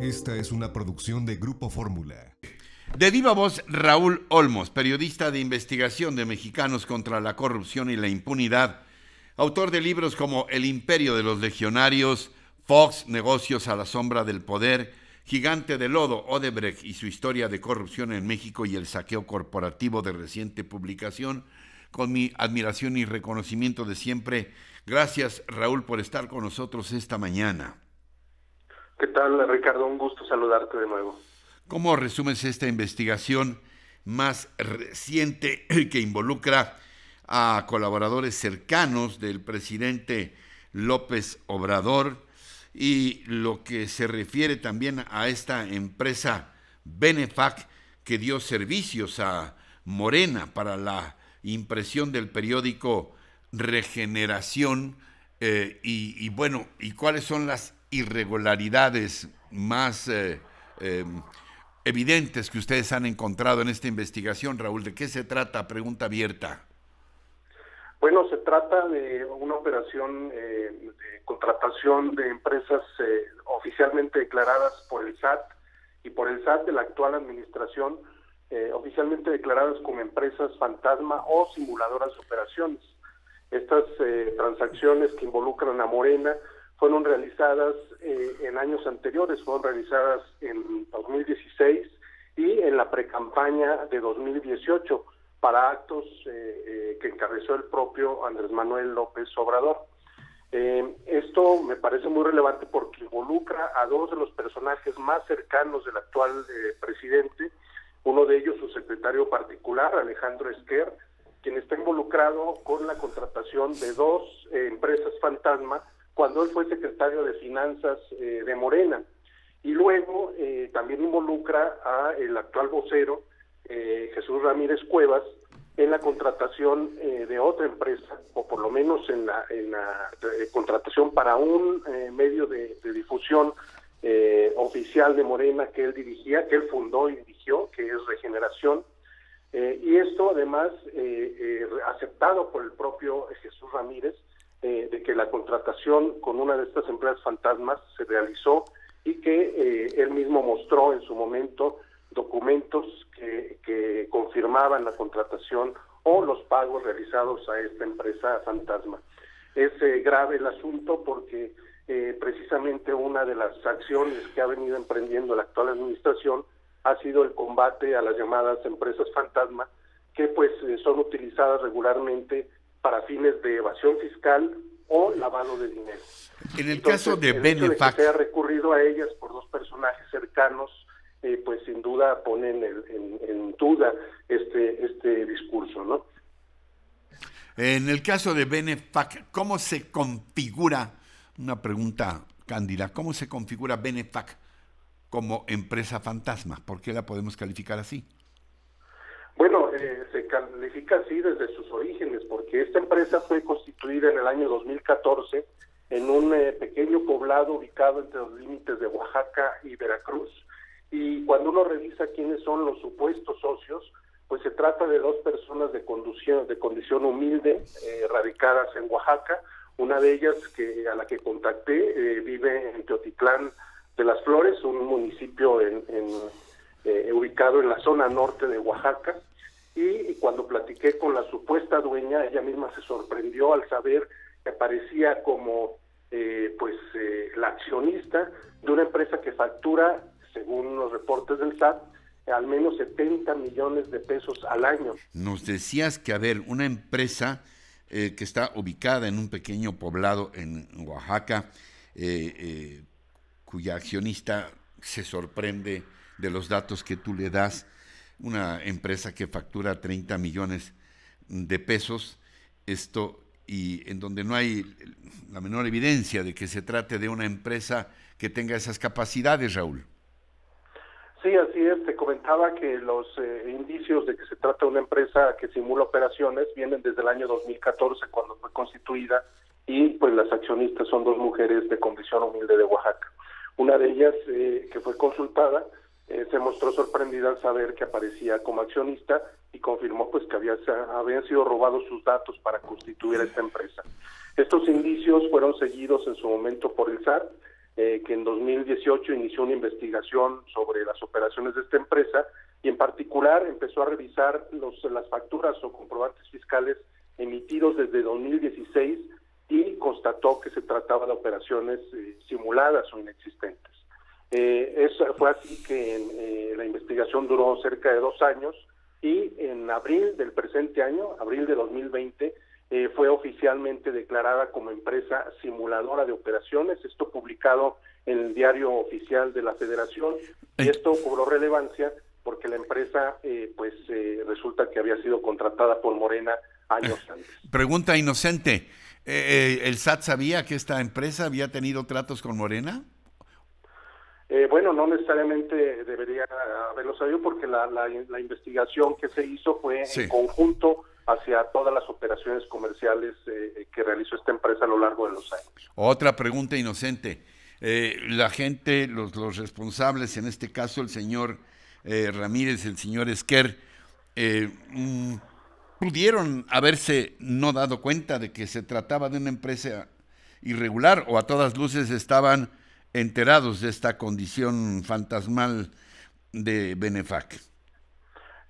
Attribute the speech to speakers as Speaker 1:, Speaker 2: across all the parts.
Speaker 1: Esta es una producción de Grupo Fórmula.
Speaker 2: De viva voz, Raúl Olmos, periodista de investigación de Mexicanos contra la Corrupción y la Impunidad, autor de libros como El Imperio de los Legionarios, Fox, Negocios a la Sombra del Poder, Gigante de Lodo, Odebrecht y su historia de corrupción en México y el saqueo corporativo de reciente publicación. Con mi admiración y reconocimiento de siempre, gracias Raúl por estar con nosotros esta mañana.
Speaker 3: ¿Qué tal, Ricardo? Un gusto saludarte de nuevo.
Speaker 2: ¿Cómo resumes esta investigación más reciente que involucra a colaboradores cercanos del presidente López Obrador y lo que se refiere también a esta empresa Benefac que dio servicios a Morena para la impresión del periódico Regeneración y cuáles son las irregularidades más evidentes que ustedes han encontrado en esta investigación, Raúl? ¿De qué se trata? Pregunta abierta.
Speaker 3: Bueno, se trata de una operación de contratación de empresas oficialmente declaradas por el SAT y por el SAT de la actual administración, oficialmente declaradas como empresas fantasma o simuladoras de operaciones. Estas transacciones que involucran a Morena fueron realizadas en años anteriores, fueron realizadas en 2016 y en la precampaña de 2018 para actos que encabezó el propio Andrés Manuel López Obrador. Esto me parece muy relevante porque involucra a dos de los personajes más cercanos del actual presidente, uno de ellos su secretario particular, Alejandro Esquer, quien está involucrado con la contratación de dos empresas fantasma cuando él fue secretario de Finanzas de Morena. Y luego también involucra a el actual vocero, Jesús Ramírez Cuevas, en la contratación de otra empresa, o por lo menos en la contratación para un medio de difusión oficial de Morena que él dirigía, que él fundó y dirigió, que es Regeneración. Y esto además aceptado por el propio Jesús Ramírez, de que la contratación con una de estas empresas fantasmas se realizó y que él mismo mostró en su momento documentos que confirmaban la contratación o los pagos realizados a esta empresa fantasma. Es grave el asunto porque precisamente una de las acciones que ha venido emprendiendo la actual administración ha sido el combate a las llamadas empresas fantasma, que pues son utilizadas regularmente para fines de evasión fiscal o lavado de dinero.
Speaker 2: En el caso de Benefac,
Speaker 3: que se ha recurrido a ellas por dos personajes cercanos, pues sin duda ponen en duda este discurso, ¿no?
Speaker 2: En el caso de Benefac, ¿cómo se configura, una pregunta cándida, cómo se configura Benefac como empresa fantasma? ¿Por qué la podemos calificar así?
Speaker 3: Bueno, se califica así desde sus orígenes, porque esta empresa fue constituida en el año 2014 en un pequeño poblado ubicado entre los límites de Oaxaca y Veracruz, y cuando uno revisa quiénes son los supuestos socios, pues se trata de dos personas de condición humilde, radicadas en Oaxaca. Una de ellas, a la que contacté, vive en Teotitlán de las Flores, un municipio ubicado en la zona norte de Oaxaca, y cuando platiqué con la supuesta dueña, ella misma se sorprendió al saber que aparecía como la accionista de una empresa que factura, según los reportes del SAT, al menos 70 millones de pesos al año.
Speaker 2: Nos decías que, una empresa que está ubicada en un pequeño poblado en Oaxaca, cuya accionista se sorprende de los datos que tú le das, una empresa que factura 30 millones de pesos, y en donde no hay la menor evidencia de que se trate de una empresa que tenga esas capacidades, Raúl.
Speaker 3: Sí, así es. Te comentaba que los indicios de que se trata de una empresa que simula operaciones vienen desde el año 2014, cuando fue constituida, y pues las accionistas son dos mujeres de condición humilde de Oaxaca. Una de ellas, que fue consultada, se mostró sorprendida al saber que aparecía como accionista y confirmó pues que habían sido robados sus datos para constituir esta empresa. Estos indicios fueron seguidos en su momento por el SAT, que en 2018 inició una investigación sobre las operaciones de esta empresa y en particular empezó a revisar las facturas o comprobantes fiscales emitidos desde 2016 y constató que se trataba de operaciones simuladas o inexistentes. Fue así que la investigación duró cerca de 2 años y en abril del presente año, abril de 2020, fue oficialmente declarada como empresa simuladora de operaciones, esto publicado en el Diario Oficial de la Federación, y esto cobró relevancia porque la empresa resulta que había sido contratada por Morena años antes.
Speaker 2: Pregunta inocente, ¿el SAT sabía que esta empresa había tenido tratos con Morena?
Speaker 3: Bueno, no necesariamente debería haberlo sabido porque la investigación que se hizo fue en conjunto hacia todas las operaciones comerciales que realizó esta empresa a lo largo de los años. Otra pregunta inocente.
Speaker 2: La gente, los responsables, en este caso el señor Ramírez, el señor Esquer, pudieron haberse no dado cuenta de que se trataba de una empresa irregular o a todas luces estaban enterados de esta condición fantasmal de Benefac.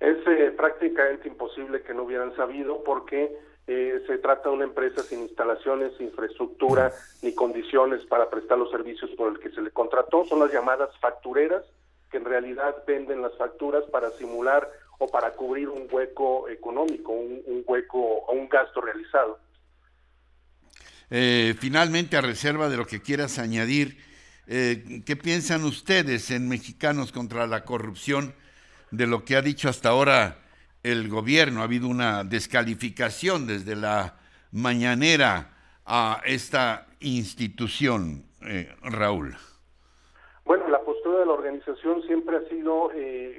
Speaker 3: Es prácticamente imposible que no hubieran sabido porque se trata de una empresa sin instalaciones, infraestructura ni condiciones para prestar los servicios por el que se le contrató. Son las llamadas factureras que en realidad venden las facturas para simular o para cubrir un hueco económico, un hueco o un gasto realizado.
Speaker 2: Finalmente, a reserva de lo que quieras añadir, ¿qué piensan ustedes en Mexicanos contra la Corrupción de lo que ha dicho hasta ahora el gobierno? Ha habido una descalificación desde la mañanera a esta institución, Raúl.
Speaker 3: Bueno, la postura de la organización siempre ha sido,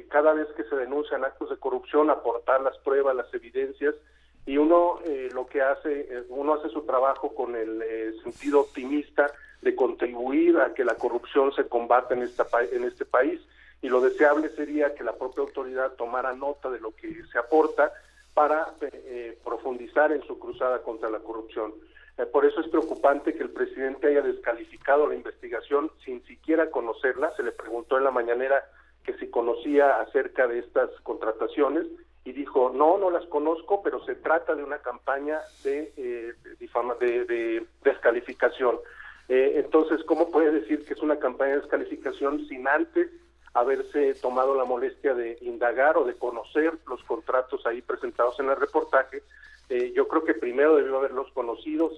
Speaker 3: cada vez que se denuncian actos de corrupción, aportar las pruebas, las evidencias, y uno lo que hace, uno hace su trabajo con el sentido optimista de contribuir a que la corrupción se combata en este país, y lo deseable sería que la propia autoridad tomara nota de lo que se aporta para profundizar en su cruzada contra la corrupción. Por eso es preocupante que el presidente haya descalificado la investigación sin siquiera conocerla. Se le preguntó en la mañanera que si conocía acerca de estas contrataciones y dijo, no las conozco, pero se trata de una campaña de descalificación. Entonces, ¿cómo puede decir que es una campaña de descalificación sin antes haberse tomado la molestia de indagar o de conocer los contratos ahí presentados en el reportaje? Yo creo que primero debió haberlos conocido,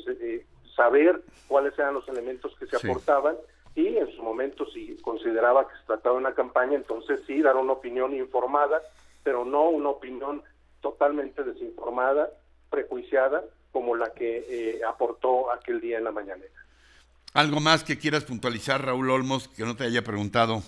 Speaker 3: saber cuáles eran los elementos que se aportaban y en su momento, si consideraba que se trataba de una campaña, entonces sí, dar una opinión informada, pero no una opinión totalmente desinformada, prejuiciada, como la que aportó aquel día en la mañanera.
Speaker 2: ¿Algo más que quieras puntualizar, Raúl Olmos, que no te haya preguntado?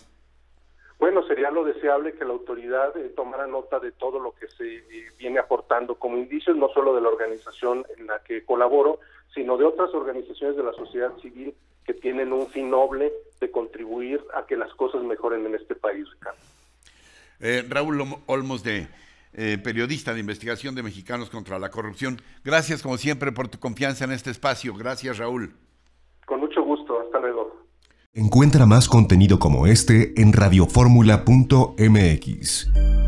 Speaker 3: Bueno, sería lo deseable que la autoridad tomara nota de todo lo que se viene aportando como indicios, no solo de la organización en la que colaboro, sino de otras organizaciones de la sociedad civil que tienen un fin noble de contribuir a que las cosas mejoren en este país, Ricardo.
Speaker 2: Raúl Olmos, periodista de investigación de Mexicanos contra la Corrupción, gracias como siempre por tu confianza en este espacio. Gracias, Raúl.
Speaker 3: Con mucho gusto, hasta luego.
Speaker 1: Encuentra más contenido como este en radioformula.mx.